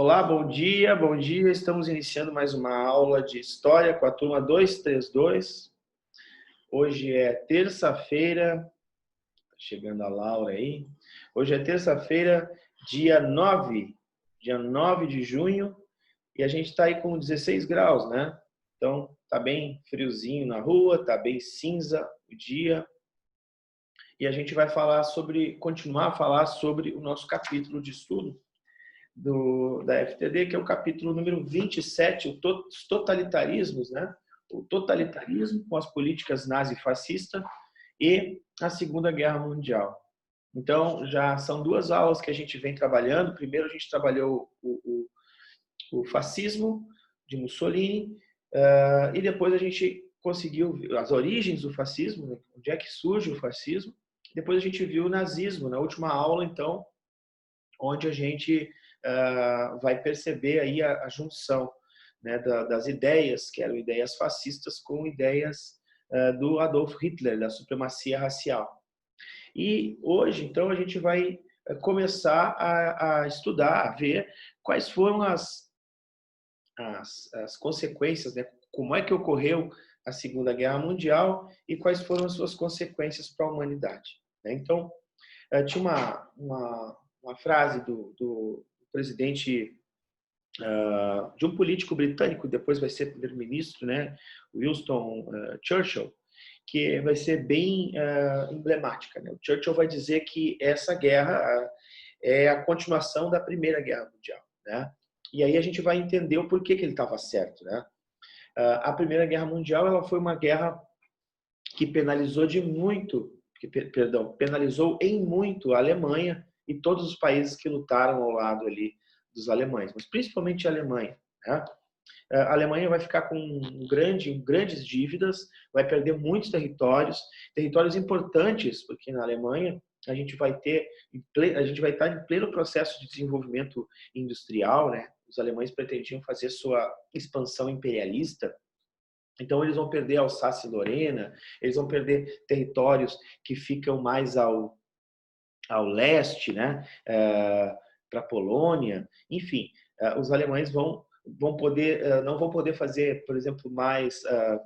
Olá, bom dia, bom dia. Estamos iniciando mais uma aula de História com a turma 232. Hoje é terça-feira, chegando a Laura aí. Hoje é terça-feira, dia 9 de junho, e a gente está aí com 16 graus, né? Então, tá bem friozinho na rua, tá bem cinza o dia. E a gente vai continuar a falar sobre o nosso capítulo de estudo da FTD, que é o capítulo número 27, os totalitarismos, né? O totalitarismo com as políticas nazi-fascista e a Segunda Guerra Mundial. Então, já são duas aulas que a gente vem trabalhando. Primeiro, a gente trabalhou o fascismo de Mussolini, e depois a gente conseguiu as origens do fascismo, né? Onde é que surge o fascismo. Depois a gente viu o nazismo, na última aula, então, onde a gente vai perceber aí a junção, né, das ideias, que eram ideias fascistas, com ideias do Adolf Hitler, da supremacia racial. E hoje, então, a gente vai começar a estudar, a ver quais foram as consequências, né, como é que ocorreu a Segunda Guerra Mundial e quais foram as suas consequências para a humanidade. Né? Então, tinha uma frase do presidente, de um político britânico, depois vai ser primeiro-ministro, né, Winston Churchill, que vai ser bem emblemática. Né? O Churchill vai dizer que essa guerra é a continuação da Primeira Guerra Mundial. Né? E aí a gente vai entender o porquê que ele estava certo. Né? A Primeira Guerra Mundial ela foi uma guerra que penalizou em muito a Alemanha e todos os países que lutaram ao lado ali dos alemães, mas principalmente a Alemanha. Né? A Alemanha vai ficar com grandes dívidas, vai perder muitos territórios importantes, porque na Alemanha a gente vai estar em pleno processo de desenvolvimento industrial, né? Os alemães pretendiam fazer sua expansão imperialista. Então, eles vão perder Alsácia-Lorena, eles vão perder territórios que ficam mais ao leste, né? Para a Polônia. Enfim, os alemães não vão poder fazer, por exemplo,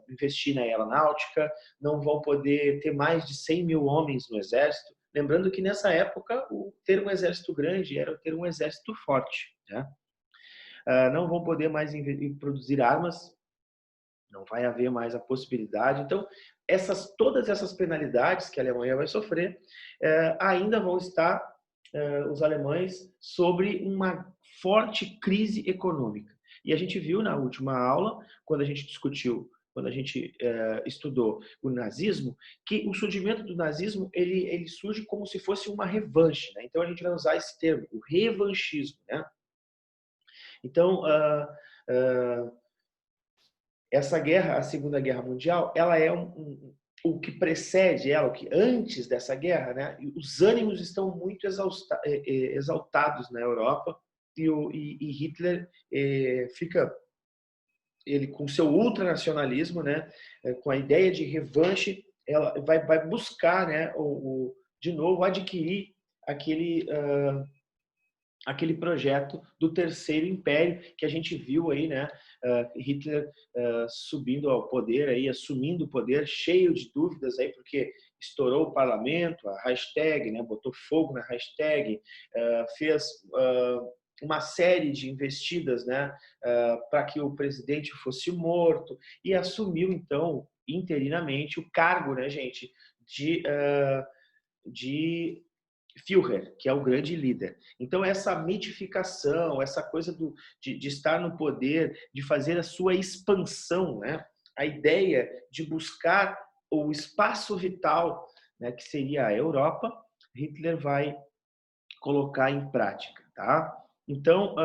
investir na aeronáutica, não vão poder ter mais de 100 mil homens no exército. Lembrando que, nessa época, ter um exército grande era ter um exército forte. Né? Não vão poder mais produzir armas, não vai haver mais a possibilidade. Então, todas essas penalidades que a Alemanha vai sofrer, ainda vão estar os alemães sobre uma forte crise econômica. E a gente viu na última aula, quando a gente estudou o nazismo, que o surgimento do nazismo ele surge como se fosse uma revanche. Né? Então, a gente vai usar esse termo, o revanchismo. Né? Então, essa guerra, a Segunda Guerra Mundial, ela é o que precede ela, o que antes dessa guerra, né? Os ânimos estão muito exaltados na Europa e Hitler fica com seu ultranacionalismo, né? Com a ideia de revanche, ela vai buscar, né? De novo adquirir aquele projeto do Terceiro Império que a gente viu aí, né? Hitler subindo ao poder, aí, assumindo o poder, cheio de dúvidas, aí, porque estourou o parlamento, a hashtag, né? Botou fogo na hashtag, fez uma série de investidas, né? Para que o presidente fosse morto e assumiu, então, interinamente o cargo, né, gente, de Führer, que é o grande líder. Então, essa mitificação, essa coisa de estar no poder, de fazer a sua expansão, né? A ideia de buscar o espaço vital, né, que seria a Europa, Hitler vai colocar em prática. Tá? Então,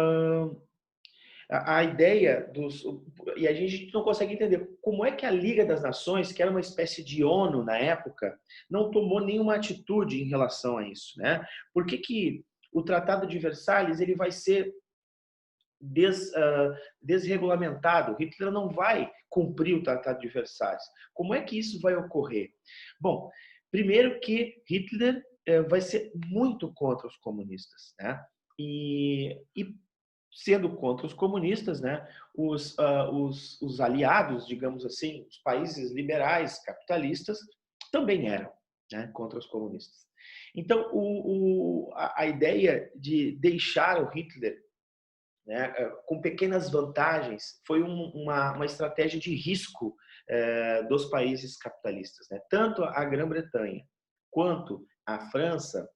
a ideia e a gente não consegue entender como é que a Liga das Nações, que era uma espécie de ONU na época, não tomou nenhuma atitude em relação a isso, né? Por que o Tratado de Versalhes ele vai ser desregulamentado? Hitler não vai cumprir o Tratado de Versalhes. Como é que isso vai ocorrer? Bom, primeiro que Hitler vai ser muito contra os comunistas, né? E sendo contra os comunistas, né, os aliados, digamos assim, os países liberais, capitalistas, também eram, né, contra os comunistas. Então, a ideia de deixar o Hitler, né, com pequenas vantagens foi uma estratégia de risco dos países capitalistas, né? Tanto a Grã-Bretanha quanto a França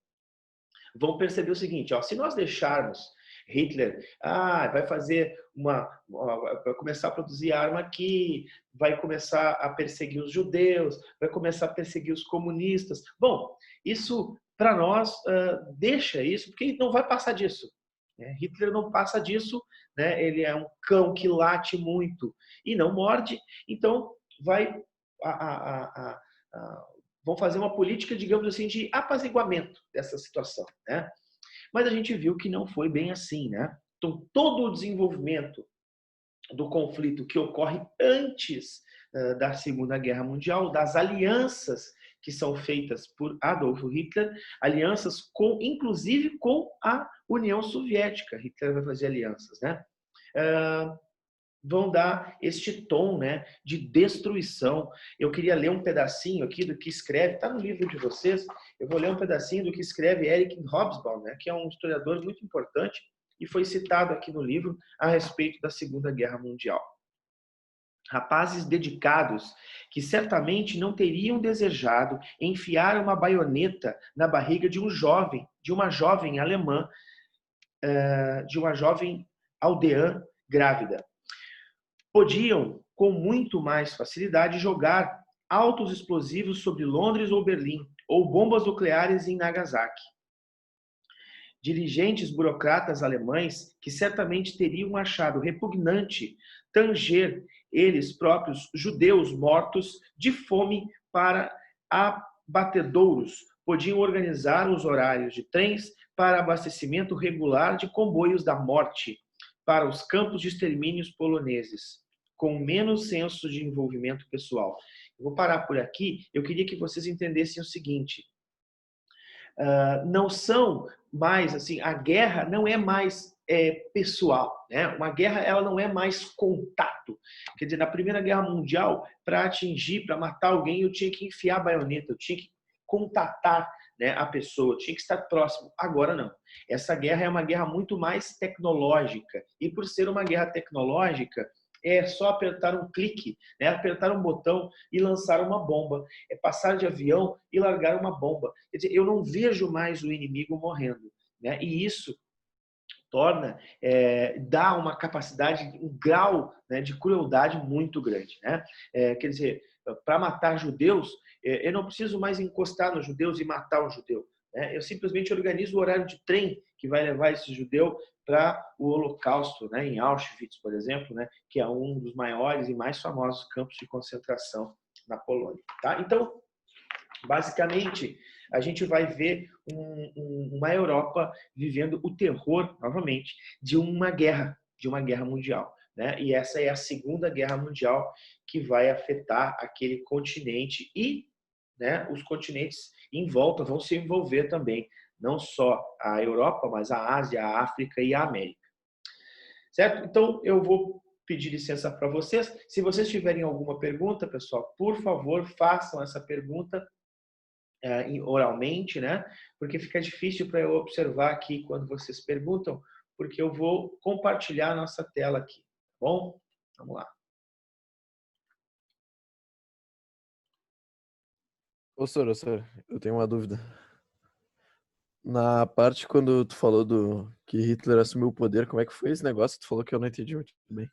vão perceber o seguinte, ó, se nós deixarmos Hitler, vai fazer vai começar a produzir arma aqui, vai começar a perseguir os judeus, vai começar a perseguir os comunistas. Bom, isso para nós deixa isso, porque não vai passar disso. Né? Hitler não passa disso, né? Ele é um cão que late muito e não morde, então vão fazer uma política, digamos assim, de apaziguamento dessa situação, né? Mas a gente viu que não foi bem assim, né? Então, todo o desenvolvimento do conflito que ocorre antes da Segunda Guerra Mundial, das alianças que são feitas por Adolf Hitler, alianças inclusive com a União Soviética. Hitler vai fazer alianças, né? Vão dar este tom, né, de destruição. Eu queria ler um pedacinho aqui do que escreve, está no livro de vocês, eu vou ler um pedacinho do que escreve Eric Hobsbawm, né, que é um historiador muito importante e foi citado aqui no livro a respeito da Segunda Guerra Mundial. Rapazes dedicados que certamente não teriam desejado enfiar uma baioneta na barriga de uma jovem alemã, de uma jovem aldeã grávida. Podiam, com muito mais facilidade, jogar altos explosivos sobre Londres ou Berlim, ou bombas nucleares em Nagasaki. Dirigentes burocratas alemães que certamente teriam achado repugnante tanger eles próprios judeus mortos de fome para abatedouros, podiam organizar os horários de trens para abastecimento regular de comboios da morte para os campos de extermínios poloneses, com menos senso de envolvimento pessoal. Eu vou parar por aqui. Eu queria que vocês entendessem o seguinte: não são mais assim, a guerra não é mais pessoal, né? Uma guerra ela não é mais contato. Quer dizer, na Primeira Guerra Mundial, para atingir, para matar alguém, eu tinha que enfiar a baioneta, eu tinha que contatar, né, a pessoa, tinha que estar próximo. Agora não. Essa guerra é uma guerra muito mais tecnológica. E por ser uma guerra tecnológica, é só apertar um clique, né? Apertar um botão e lançar uma bomba. É passar de avião e largar uma bomba. Quer dizer, eu não vejo mais o inimigo morrendo, né? E isso torna, dá uma capacidade, um grau, né, de crueldade muito grande, né? Quer dizer, para matar judeus, eu não preciso mais encostar nos judeus e matar o judeu, né? Eu simplesmente organizo o horário de trem que vai levar esse judeu para o Holocausto, né, em Auschwitz, por exemplo, né, que é um dos maiores e mais famosos campos de concentração na Polônia. Tá? Então, basicamente, a gente vai ver uma Europa vivendo o terror, novamente, de uma guerra mundial. Né? E essa é a Segunda Guerra Mundial que vai afetar aquele continente e, né, os continentes em volta vão se envolver também, não só a Europa, mas a Ásia, a África e a América. Certo? Então, eu vou pedir licença para vocês. Se vocês tiverem alguma pergunta, pessoal, por favor, façam essa pergunta oralmente, né? Porque fica difícil para eu observar aqui quando vocês perguntam, porque eu vou compartilhar a nossa tela aqui, tá bom? Vamos lá. Ô, Sor, eu tenho uma dúvida. Na parte quando tu falou que Hitler assumiu o poder, como é que foi esse negócio? Tu falou que eu não entendi muito bem.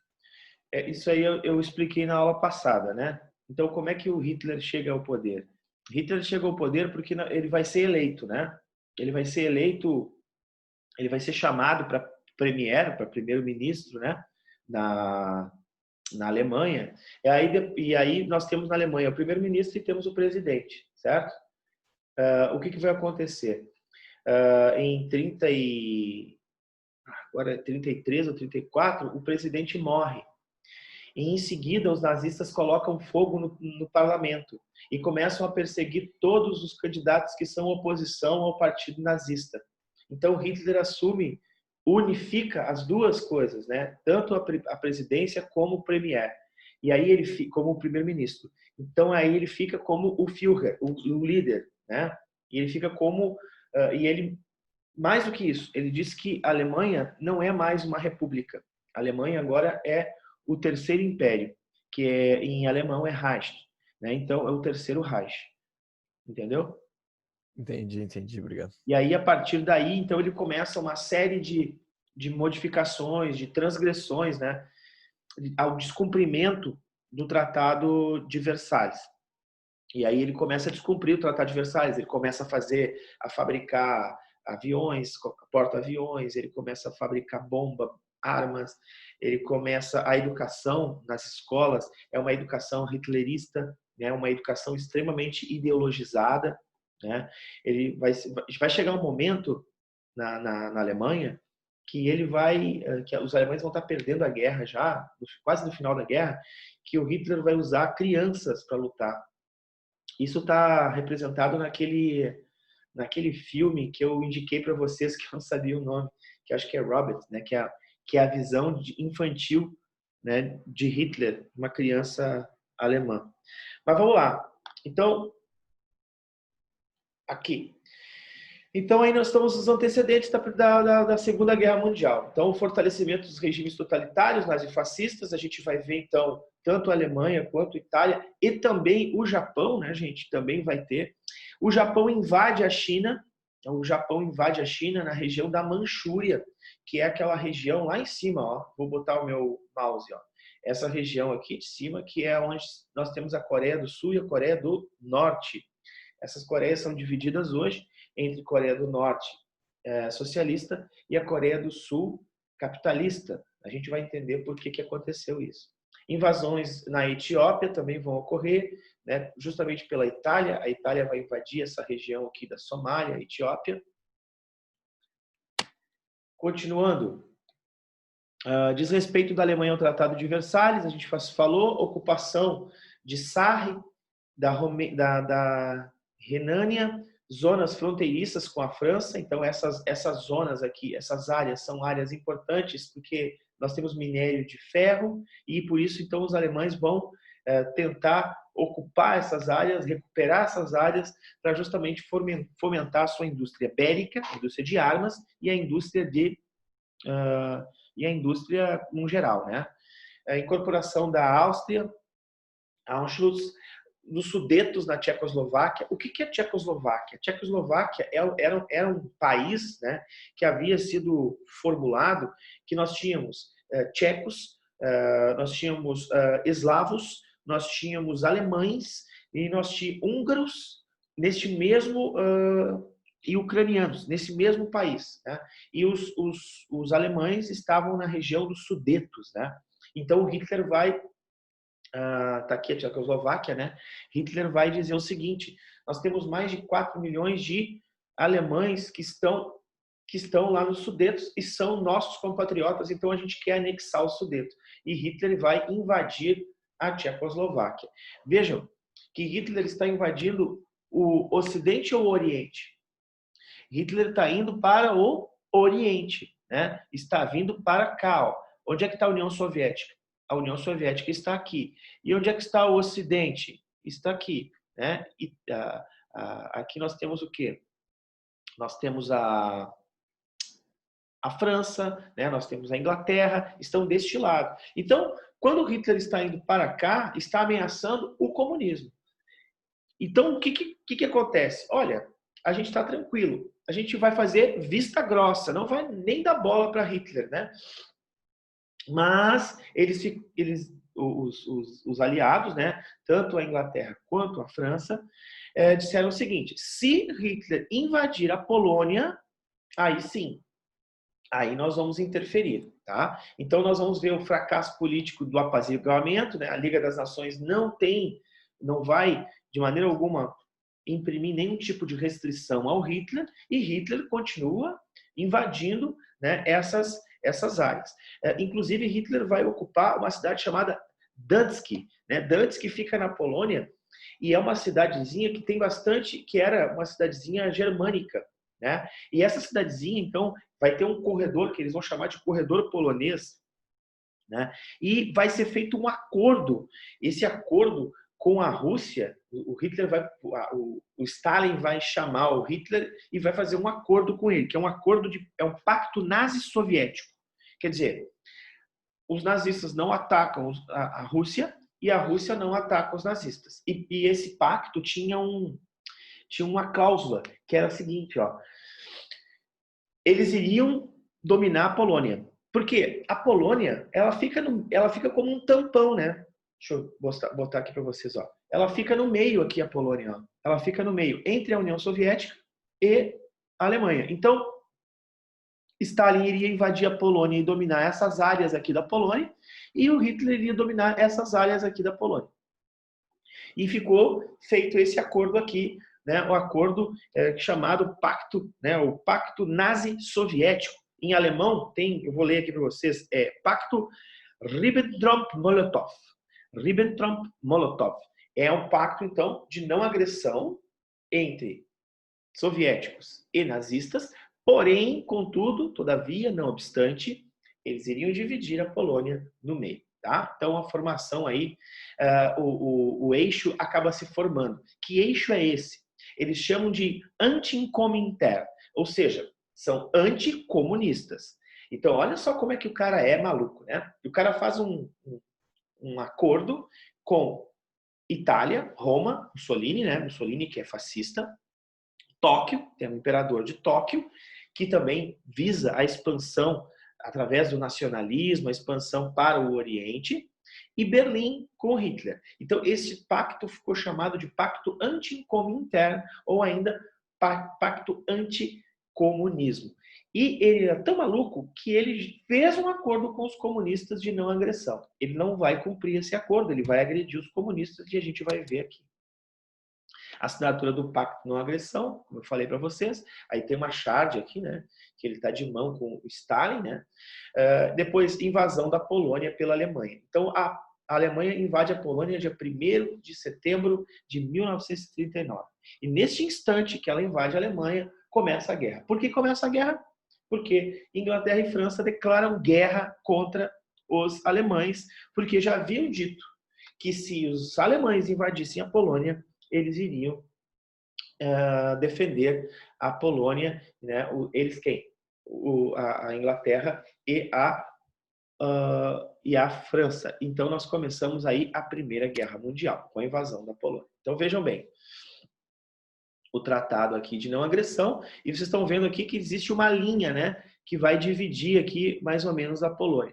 Isso aí eu expliquei na aula passada, né? Então, como é que o Hitler chega ao poder? Hitler chega ao poder porque ele vai ser eleito, né? Ele vai ser eleito, ele vai ser chamado para premier, para primeiro-ministro, né? Na Alemanha. E aí nós temos na Alemanha o primeiro-ministro e temos o presidente, certo? O que vai acontecer? Em 33 ou 34, o presidente morre. E em seguida, os nazistas colocam fogo no parlamento e começam a perseguir todos os candidatos que são oposição ao partido nazista. Então, Hitler assume unifica as duas coisas, né? Tanto a presidência como o premier. E aí ele fica como o primeiro-ministro. Então aí ele fica como o Führer, o líder, né? E ele fica como e ele mais do que isso, ele diz que a Alemanha não é mais uma república. A Alemanha agora é o terceiro império, que em alemão é Reich, né? Então é o terceiro Reich. Entendeu? Entendi, obrigado. E aí, a partir daí, então, ele começa uma série de modificações, de transgressões, né, ao descumprimento do Tratado de Versalhes. E aí ele começa a descumprir o Tratado de Versalhes, ele começa a fabricar aviões, porta-aviões, ele começa a fabricar bomba, armas, ele começa a educação nas escolas, é uma educação hitlerista, né, uma educação extremamente ideologizada, né? Ele vai chegar um momento na Alemanha que os alemães vão estar perdendo a guerra já, quase no final da guerra, que o Hitler vai usar crianças para lutar. Isso está representado naquele filme que eu indiquei para vocês, que eu não sabia o nome, que acho que é Robert, né? Que é a visão infantil, né, de Hitler, uma criança alemã. Mas vamos lá. Então, aqui. Então, aí nós estamos nos antecedentes da Segunda Guerra Mundial. Então, o fortalecimento dos regimes totalitários, nazifascistas, a gente vai ver, então, tanto a Alemanha quanto a Itália, e também o Japão, né, gente, também vai ter. O Japão invade a China, na região da Manchúria, que é aquela região lá em cima, ó. Vou botar o meu mouse, ó. Essa região aqui de cima, que é onde nós temos a Coreia do Sul e a Coreia do Norte. Essas Coreias são divididas hoje entre Coreia do Norte socialista e a Coreia do Sul capitalista. A gente vai entender por que aconteceu isso. Invasões na Etiópia também vão ocorrer, né, justamente pela Itália. A Itália vai invadir essa região aqui da Somália, Etiópia. Continuando, desrespeito da Alemanha ao Tratado de Versalhes, a gente falou, ocupação de Sarre, da Renânia, zonas fronteiriças com a França. Então, essas zonas aqui, essas áreas, são áreas importantes porque nós temos minério de ferro e, por isso, então, os alemães vão tentar ocupar essas áreas, recuperar essas áreas para justamente fomentar a sua indústria bélica, a indústria de armas e a indústria no geral, né? A incorporação da Áustria, Anschluss, nos Sudetos, na Tchecoslováquia. O que é Tchecoslováquia? Tchecoslováquia era um país, né, que havia sido formulado, que nós tínhamos tchecos, nós tínhamos eslavos, nós tínhamos alemães e nós tínhamos húngaros e ucranianos nesse mesmo país, né? E os alemães estavam na região dos Sudetos, né? Então o Hitler vai tá aqui a Tchecoslováquia, né? Hitler vai dizer o seguinte: nós temos mais de 4 milhões de alemães que estão lá nos Sudetos e são nossos compatriotas, então a gente quer anexar os Sudetos. E Hitler vai invadir a Tchecoslováquia. Vejam que Hitler está invadindo o Ocidente ou o Oriente? Hitler está indo para o Oriente, né? Está vindo para cá, ó. Onde é que está a União Soviética? A União Soviética está aqui. E onde é que está o Ocidente? Está aqui, né? E, aqui nós temos o quê? Nós temos a França, né? Nós temos a Inglaterra, estão deste lado. Então, quando Hitler está indo para cá, está ameaçando o comunismo. Então, o que acontece? Olha, a gente está tranquilo. A gente vai fazer vista grossa, não vai nem dar bola para Hitler, né? Mas os aliados, né, tanto a Inglaterra quanto a França, disseram o seguinte: se Hitler invadir a Polônia, aí sim, aí nós vamos interferir, tá? Então nós vamos ver o fracasso político do apaziguamento, né? A Liga das Nações não vai de maneira alguma imprimir nenhum tipo de restrição ao Hitler, e Hitler continua invadindo, né, essas áreas. Inclusive, Hitler vai ocupar uma cidade chamada Danzig, né? Danzig fica na Polônia e é uma cidadezinha que tem bastante, que era uma cidadezinha germânica, né? E essa cidadezinha, então, vai ter um corredor que eles vão chamar de corredor polonês, né? E vai ser feito um acordo. Esse acordo com a Rússia, o Hitler vai, o Stalin vai chamar o Hitler e vai fazer um acordo com ele, que é um acordo é um pacto nazi-soviético. Quer dizer, os nazistas não atacam a Rússia e a Rússia não ataca os nazistas. E esse pacto tinha uma cláusula que era a seguinte, ó: eles iriam dominar a Polônia. Porque a Polônia, ela fica como um tampão, né? Deixa eu botar aqui para vocês, ó. Ela fica no meio aqui, a Polônia, ó. Ela fica no meio entre a União Soviética e a Alemanha. Então, Stalin iria invadir a Polônia e dominar essas áreas aqui da Polônia, e o Hitler iria dominar essas áreas aqui da Polônia. E ficou feito esse acordo aqui, né, o acordo chamado pacto, né, o pacto nazi-soviético. Em alemão tem, eu vou ler aqui para vocês, pacto Ribbentrop-Molotov. Ribbentrop-Molotov é um pacto, então, de não agressão entre soviéticos e nazistas, porém, contudo, todavia, não obstante, eles iriam dividir a Polônia no meio. Tá? Então, a formação aí, o eixo acaba se formando. Que eixo é esse? Eles chamam de anti-cominter, ou seja, são anticomunistas. Então, olha só como é que o cara é maluco, né? O cara faz um acordo com Itália, Roma, Mussolini, né? Mussolini, que é fascista. Tóquio, tem o imperador de Tóquio, que também visa a expansão através do nacionalismo, a expansão para o Oriente, e Berlim com Hitler. Então, esse pacto ficou chamado de Pacto Anticominter, ou ainda Pacto Anticomunismo. E ele era tão maluco que ele fez um acordo com os comunistas de não agressão. Ele não vai cumprir esse acordo, ele vai agredir os comunistas, e a gente vai ver aqui. Assinatura do Pacto Não Agressão, como eu falei para vocês. Aí tem uma charge aqui, né? Que ele está de mão com o Stalin, né? Depois, invasão da Polônia pela Alemanha. Então, a Alemanha invade a Polônia dia 1º de setembro de 1939. E neste instante que ela invade a Alemanha, começa a guerra. Por que começa a guerra? Porque Inglaterra e França declaram guerra contra os alemães, porque já haviam dito que se os alemães invadissem a Polônia, eles iriam defender a Polônia, né? Eles quem? A Inglaterra e a França. Então nós começamos aí a Primeira Guerra Mundial, com a invasão da Polônia. Então vejam bem, o tratado aqui de não agressão, e vocês estão vendo aqui que existe uma linha, né, que vai dividir aqui mais ou menos a Polônia.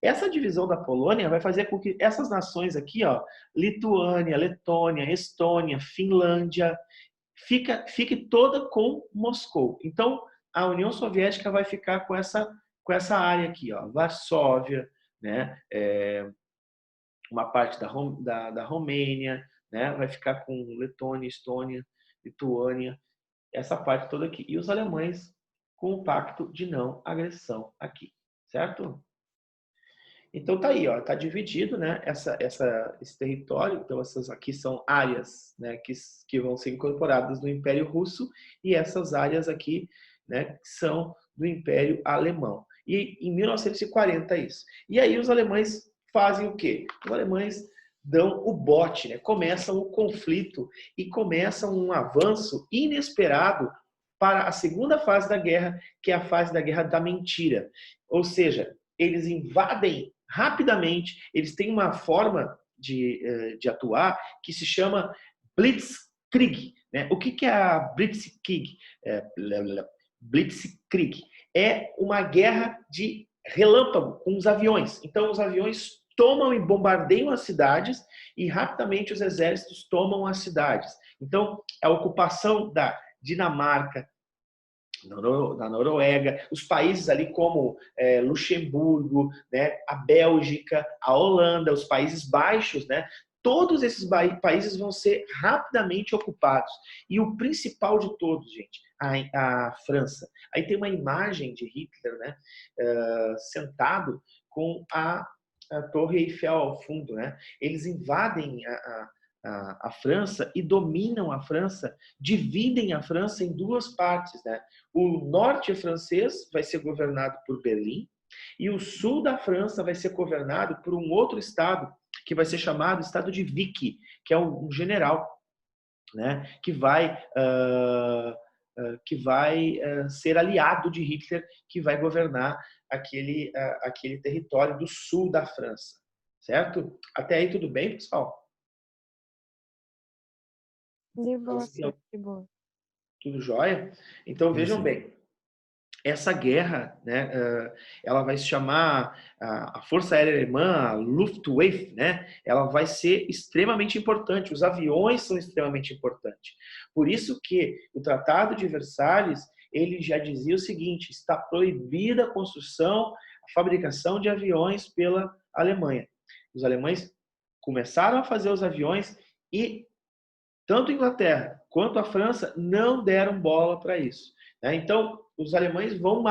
Essa divisão da Polônia vai fazer com que essas nações aqui, ó, Lituânia, Letônia, Estônia, Finlândia, fique toda com Moscou. Então, a União Soviética vai ficar com essa área aqui, ó, Varsóvia, né, uma parte da Romênia, né, vai ficar com Letônia, Estônia, Lituânia, essa parte toda aqui. E os alemães com o pacto de não agressão aqui, certo? Então tá aí, ó, tá dividido, né, esse território. Então essas aqui são áreas, né, que vão ser incorporadas no Império Russo, e essas áreas aqui, né, são do Império Alemão. E em 1940 isso. E aí os alemães fazem o quê? Os alemães dão o bote, né? Começam o conflito e começam um avanço inesperado para a segunda fase da guerra, que é a fase da guerra da mentira. Ou seja, eles invadem rapidamente, eles têm uma forma de atuar que se chama Blitzkrieg. Né? O que é a Blitzkrieg? Blitzkrieg é uma guerra de relâmpago com os aviões. Então, os aviões tomam e bombardeiam as cidades, e rapidamente os exércitos tomam as cidades. Então, a ocupação da Dinamarca, da Noruega, os países ali como Luxemburgo, né, a Bélgica, a Holanda, os Países Baixos, né, todos esses países vão ser rapidamente ocupados. E o principal de todos, gente, a França. Aí tem uma imagem de Hitler, né, sentado com a Torre Eiffel ao fundo, né? Eles invadem a França e dominam a França, dividem a França em duas partes, né? O norte francês vai ser governado por Berlim e o sul da França vai ser governado por um outro estado que vai ser chamado Estado de Vichy, que é um general, né? Que vai ser aliado de Hitler, que vai governar aquele território do sul da França, certo? Até aí tudo bem, pessoal? De boa, senhor, de boa. Tudo jóia? Então vejam Sim. bem, essa guerra, né, ela vai se chamar a Força Aérea Alemã, a Luftwaffe, né? Ela vai ser extremamente importante. Os aviões são extremamente importantes. Por isso que o Tratado de Versalhes, ele já dizia o seguinte: está proibida a construção, a fabricação de aviões pela Alemanha. Os alemães começaram a fazer os aviões e tanto a Inglaterra quanto a França não deram bola para isso. Então, os alemães vão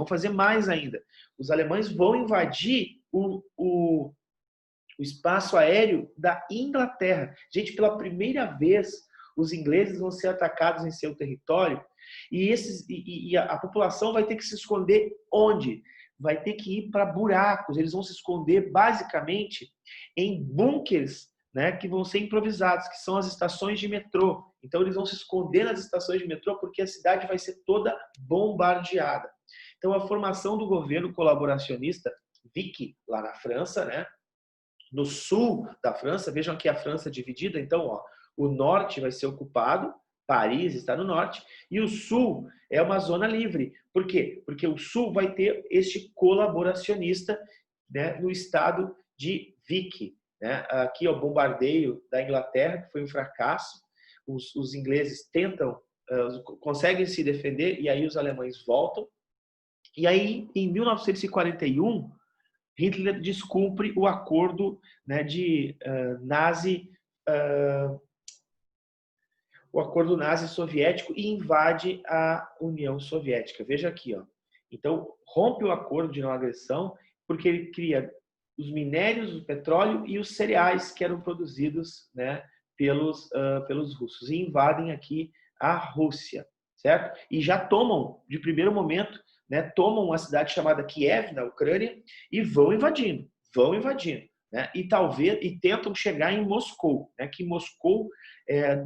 fazer mais ainda. Os alemães vão invadir o espaço aéreo da Inglaterra. Gente, pela primeira vez, os ingleses vão ser atacados em seu território e a população vai ter que se esconder onde? Vai ter que ir para buracos. Eles vão se esconder, basicamente, em bunkers, né, que vão ser improvisados, que são as estações de metrô. Então, eles vão se esconder nas estações de metrô porque a cidade vai ser toda bombardeada. Então, a formação do governo colaboracionista Vichy, lá na França, né, no sul da França, vejam aqui a França dividida. Então, ó, o norte vai ser ocupado, Paris está no norte, e o sul é uma zona livre. Por quê? Porque o sul vai ter este colaboracionista, né, no estado de Vichy. Né? Aqui é o bombardeio da Inglaterra, que foi um fracasso. Os ingleses conseguem se defender, e aí os alemães voltam. E aí, em 1941, Hitler descumpre o acordo, né, o acordo nazi-soviético e invade a União Soviética. Veja aqui, ó. Então, rompe o acordo de não agressão porque ele cria os minérios, o petróleo e os cereais que eram produzidos, né, pelos russos e invadem aqui a Rússia, certo? E já tomam, de primeiro momento, né, tomam uma cidade chamada Kiev, na Ucrânia, e vão invadindo, né? E tentam chegar em Moscou, né? Que Moscou,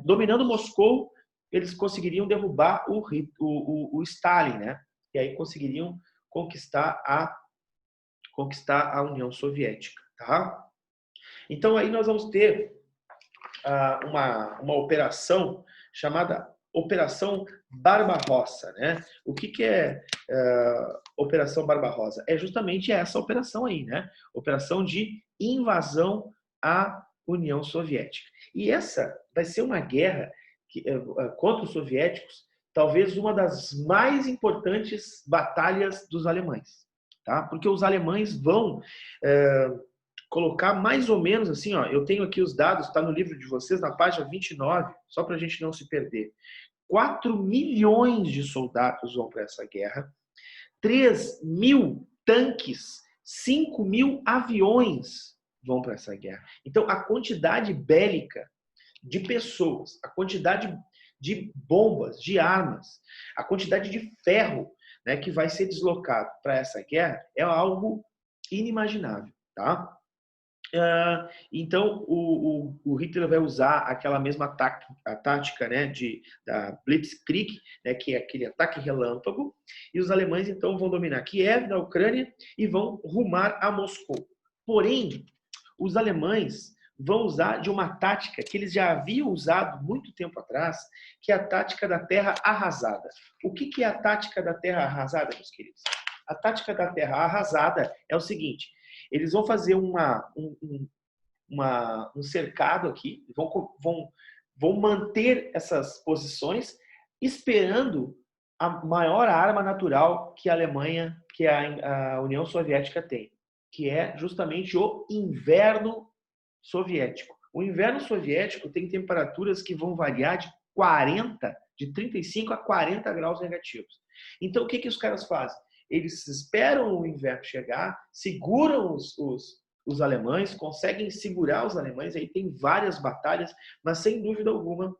dominando Moscou, eles conseguiriam derrubar o Stalin, né? E aí conseguiriam conquistar a União Soviética, tá? Então aí nós vamos ter uma operação chamada Operação Barbarossa, né? O que é Operação Barbarossa? É justamente essa operação aí, né? Operação de invasão à União Soviética. E essa vai ser uma guerra contra os soviéticos, talvez uma das mais importantes batalhas dos alemães, tá? Porque os alemães vão colocar mais ou menos assim, ó, eu tenho aqui os dados, está no livro de vocês, na página 29, só para a gente não se perder. 4 milhões de soldados vão para essa guerra, 3 mil tanques, 5 mil aviões vão para essa guerra. Então, a quantidade bélica de pessoas, a quantidade de bombas, de armas, a quantidade de ferro, né, que vai ser deslocado para essa guerra é algo inimaginável, tá? Então, o Hitler vai usar aquela mesma tática, né, da Blitzkrieg, né, que é aquele ataque relâmpago, e os alemães, então, vão dominar Kiev, na Ucrânia, e vão rumar a Moscou. Porém, os alemães vão usar de uma tática que eles já haviam usado muito tempo atrás, que é a tática da terra arrasada. O que é a tática da terra arrasada, meus queridos? A tática da terra arrasada é o seguinte: eles vão fazer um cercado aqui, vão manter essas posições, esperando a maior arma natural que a Alemanha, que a União Soviética tem, que é justamente o inverno soviético. O inverno soviético tem temperaturas que vão variar de 35 a 40 graus negativos. Então, o que os caras fazem? Eles esperam o inverno chegar, seguram os alemães, conseguem segurar os alemães. Aí tem várias batalhas, mas sem dúvida alguma,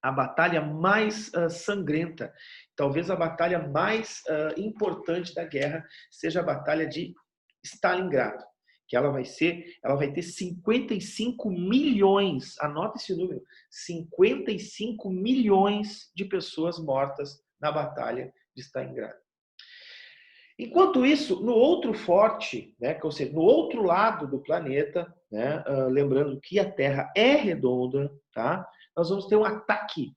a batalha mais sangrenta, talvez a batalha mais importante da guerra, seja a batalha de Stalingrado, que ela vai ter 55 milhões, anota esse número, 55 milhões de pessoas mortas na batalha de Stalingrado. Enquanto isso, no outro forte, né, ou seja, no outro lado do planeta, né, lembrando que a Terra é redonda, tá? Nós vamos ter um ataque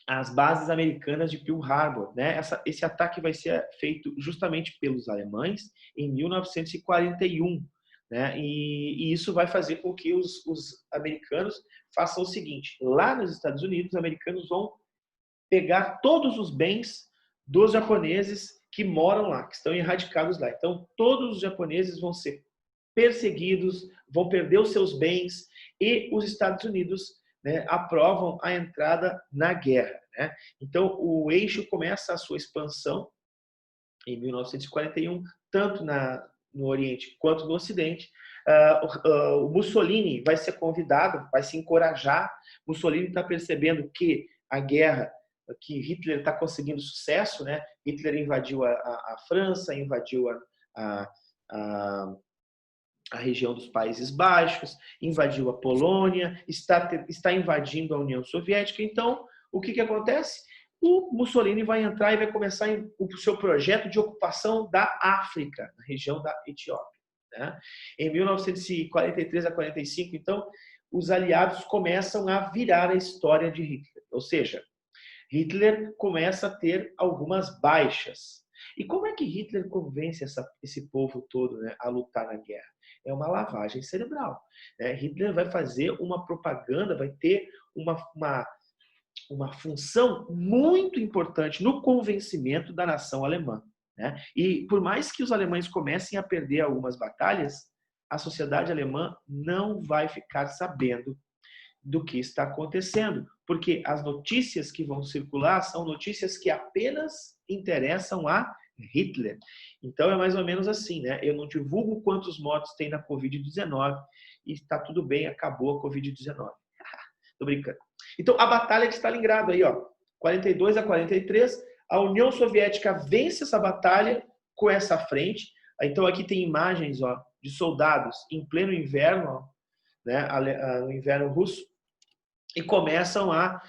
às bases americanas de Pearl Harbor, né? Esse ataque vai ser feito justamente pelos alemães em 1941, né? E isso vai fazer com que os americanos façam o seguinte: lá nos Estados Unidos, os americanos vão pegar todos os bens dos japoneses que moram lá, que estão erradicados lá. Então, todos os japoneses vão ser perseguidos, vão perder os seus bens, e os Estados Unidos, né, aprovam a entrada na guerra, né? Então, o eixo começa a sua expansão em 1941, tanto no Oriente quanto no Ocidente. O Mussolini vai ser convidado, vai se encorajar. Mussolini está percebendo que a guerra, que Hitler está conseguindo sucesso, né? Hitler invadiu a França, invadiu a região dos Países Baixos, invadiu a Polônia, está invadindo a União Soviética. Então, o que acontece? O Mussolini vai entrar e vai começar o seu projeto de ocupação da África, na região da Etiópia, né? Em 1943 a 45, então, os aliados começam a virar a história de Hitler. Ou seja, Hitler começa a ter algumas baixas. E como é que Hitler convence esse povo todo, né, a lutar na guerra? É uma lavagem cerebral, né? Hitler vai fazer uma propaganda, vai ter uma função muito importante no convencimento da nação alemã, né? E por mais que os alemães comecem a perder algumas batalhas, a sociedade alemã não vai ficar sabendo do que está acontecendo, porque as notícias que vão circular são notícias que apenas interessam a Hitler. Então é mais ou menos assim, né? Eu não divulgo quantos mortos tem na Covid-19 e está tudo bem, acabou a Covid-19. Tô brincando. Então a batalha de Stalingrado aí, ó, 42 a 43, a União Soviética vence essa batalha com essa frente. Então aqui tem imagens, ó, de soldados em pleno inverno, ó, né, no inverno russo, e começam a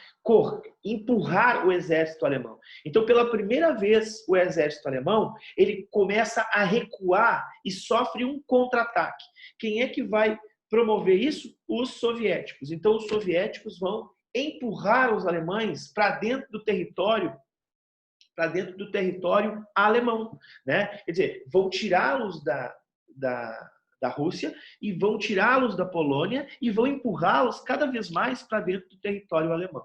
empurrar o exército alemão. Então, pela primeira vez, o exército alemão ele começa a recuar e sofre um contra-ataque. Quem é que vai promover isso? Os soviéticos. Então, os soviéticos vão empurrar os alemães para dentro do território alemão, né? Quer dizer, vão tirá-los da Rússia e vão tirá-los da Polônia e vão empurrá-los cada vez mais para dentro do território alemão.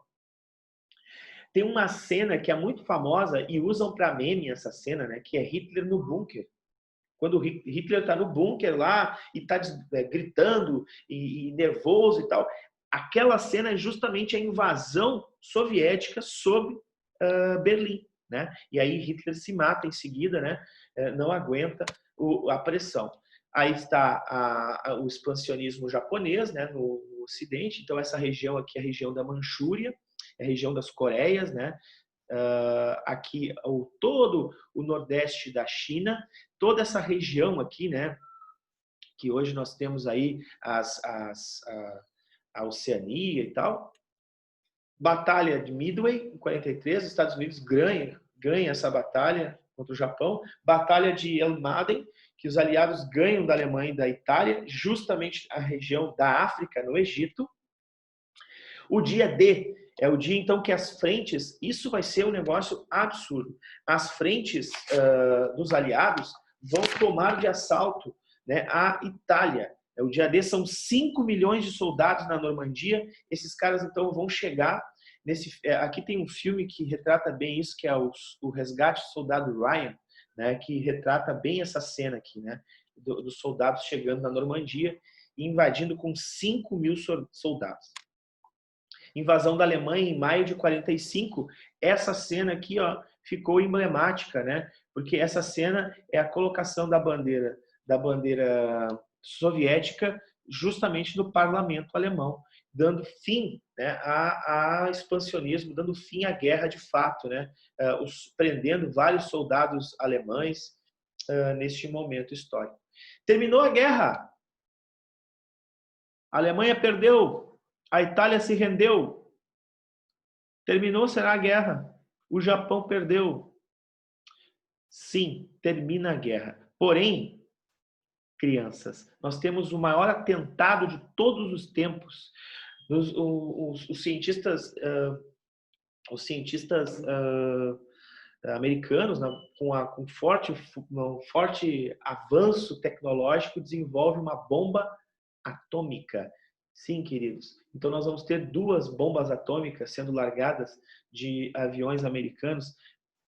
Tem uma cena que é muito famosa e usam para meme essa cena, né? Que é Hitler no bunker. Quando Hitler está no bunker lá e está gritando e nervoso e tal, aquela cena é justamente a invasão soviética sobre Berlim, né? E aí Hitler se mata em seguida, né? Não aguenta a pressão. Aí está o expansionismo japonês, né, no Ocidente. Então, essa região aqui é a região da Manchúria, é a região das Coreias, né? Aqui, todo o Nordeste da China, toda essa região aqui, né, que hoje nós temos aí a Oceania e tal. Batalha de Midway, em 43, os Estados Unidos ganha essa batalha contra o Japão. Batalha de El Maden, que os aliados ganham da Alemanha e da Itália, justamente a região da África, no Egito. O dia D é o dia, então, que as frentes, isso vai ser um negócio absurdo, as frentes dos aliados vão tomar de assalto, né, a Itália. O dia D são 5 milhões de soldados na Normandia. Esses caras, então, vão chegar aqui tem um filme que retrata bem isso, que é o Resgate do Soldado Ryan, né, que retrata bem essa cena aqui, né, dos soldados chegando na Normandia e invadindo com 5 mil soldados. Invasão da Alemanha em maio de 45, essa cena aqui, ó, ficou emblemática, né, porque essa cena é a colocação da bandeira soviética justamente no parlamento alemão, dando fim, né, ao expansionismo, dando fim à guerra de fato, né, prendendo vários soldados alemães neste momento histórico. Terminou a guerra, a Alemanha perdeu, a Itália se rendeu, terminou, será a guerra, o Japão perdeu. Sim, termina a guerra. Porém, crianças, nós temos o maior atentado de todos os tempos. Os cientistas, americanos, com um forte avanço tecnológico, desenvolvem uma bomba atômica. Sim, queridos. Então nós vamos ter 2 bombas atômicas sendo largadas de aviões americanos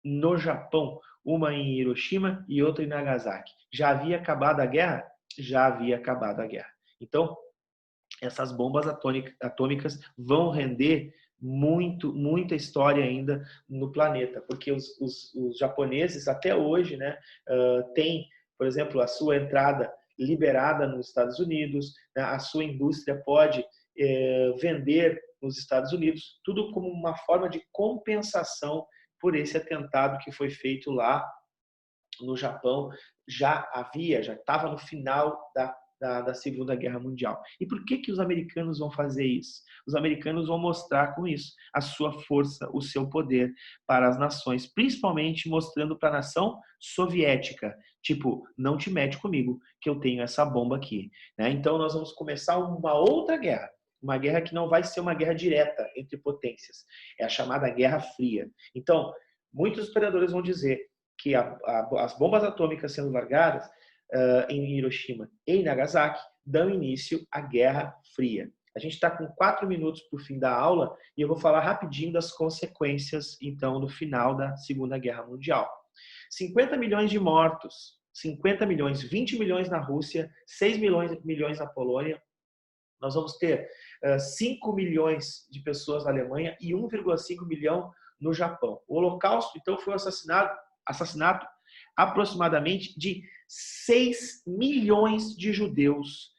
no Japão, uma em Hiroshima e outra em Nagasaki. Já havia acabado a guerra? Já havia acabado a guerra. Então, essas bombas atômicas vão render muita história ainda no planeta, porque os japoneses até hoje, né, têm, por exemplo, a sua entrada liberada nos Estados Unidos, né, a sua indústria pode vender nos Estados Unidos, tudo como uma forma de compensação por esse atentado que foi feito lá no Japão. Já estava no final da Segunda Guerra Mundial. E por que os americanos vão fazer isso? Os americanos vão mostrar com isso a sua força, o seu poder para as nações, principalmente mostrando para a nação soviética, tipo, não te mete comigo, que eu tenho essa bomba aqui. Né? Então nós vamos começar uma outra guerra, uma guerra que não vai ser uma guerra direta entre potências, é a chamada Guerra Fria. Então, muitos historiadores vão dizer que as bombas atômicas sendo largadas em Hiroshima e em Nagasaki dão início à Guerra Fria. A gente está com 4 minutos para o fim da aula e eu vou falar rapidinho das consequências, então, no final da Segunda Guerra Mundial. 50 milhões de mortos, 50 milhões, 20 milhões na Rússia, 6 milhões na Polônia. Nós vamos ter 5 milhões de pessoas na Alemanha e 1,5 milhão no Japão. O Holocausto, então, foi assassinato aproximadamente de 6 milhões de judeus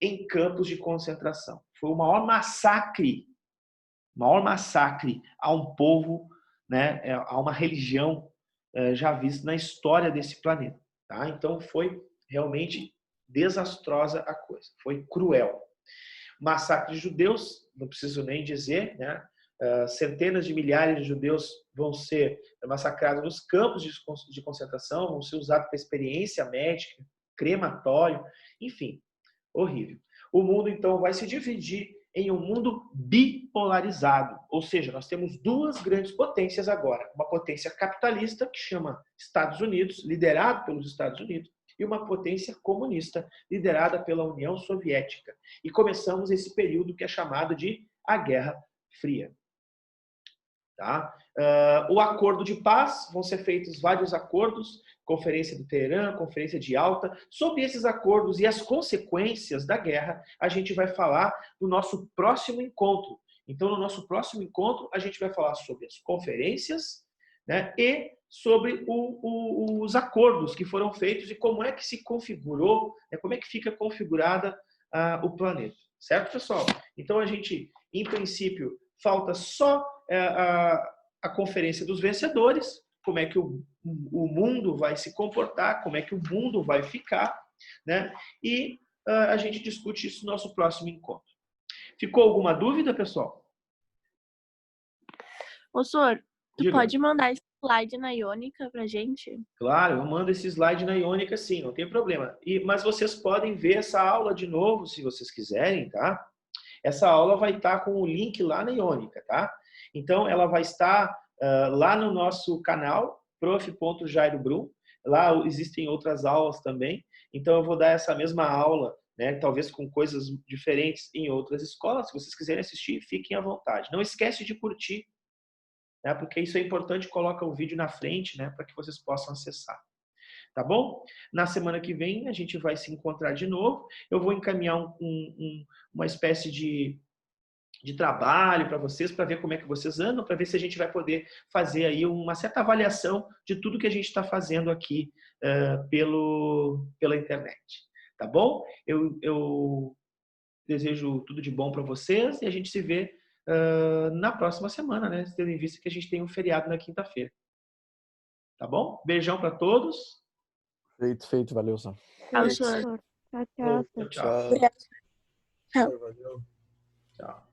em campos de concentração. Foi o maior massacre a um povo, né, a uma religião já vista na história desse planeta. Tá? Então foi realmente desastrosa a coisa, foi cruel. Massacre de judeus, não preciso nem dizer, né? Centenas de milhares de judeus vão ser massacrados nos campos de concentração, vão ser usados para experiência médica, crematório, enfim, horrível. O mundo, então, vai se dividir em um mundo bipolarizado, ou seja, nós temos 2 grandes potências agora, uma potência capitalista, que chama Estados Unidos, liderado pelos Estados Unidos, e uma potência comunista, liderada pela União Soviética. E começamos esse período que é chamado de a Guerra Fria. Tá? O acordo de paz, vão ser feitos vários acordos, Conferência do Teherã, Conferência de Alta. Sobre esses acordos e as consequências da guerra, a gente vai falar no nosso próximo encontro. Então, no nosso próximo encontro, a gente vai falar sobre as conferências, né, e sobre os acordos que foram feitos e como é que se configurou, né, como é que fica configurada o planeta. Certo, pessoal? Então, a gente, em princípio, falta só a conferência dos vencedores, como é que o mundo vai se comportar, como é que o mundo vai ficar, né? E a gente discute isso no nosso próximo encontro. Ficou alguma dúvida, pessoal? Ô, senhor, tu Diga. pode mandar esse slide na Iônica pra gente? Claro, eu mando esse slide na Iônica, sim, não tem problema. Mas vocês podem ver essa aula de novo, se vocês quiserem, tá? Essa aula vai estar com o link lá na Iônica, tá? Então, ela vai estar lá no nosso canal, prof.jairobrum. Lá existem outras aulas também. Então, eu vou dar essa mesma aula, né, talvez com coisas diferentes em outras escolas. Se vocês quiserem assistir, fiquem à vontade. Não esquece de curtir, né, porque isso é importante, coloca o vídeo na frente, né, para que vocês possam acessar. Tá bom? Na semana que vem, a gente vai se encontrar de novo. Eu vou encaminhar uma espécie de trabalho para vocês, para ver como é que vocês andam, para ver se a gente vai poder fazer aí uma certa avaliação de tudo que a gente está fazendo aqui pela internet. tá bom? Eu desejo tudo de bom para vocês e a gente se vê na próxima semana, né? Tendo em vista que a gente tem um feriado na quinta-feira. Tá bom? Beijão para todos. Feito. Valeu, Sam. Tchau, senhor. Tchau, tchau. Tchau. Tchau. Tchau. Valeu. Tchau.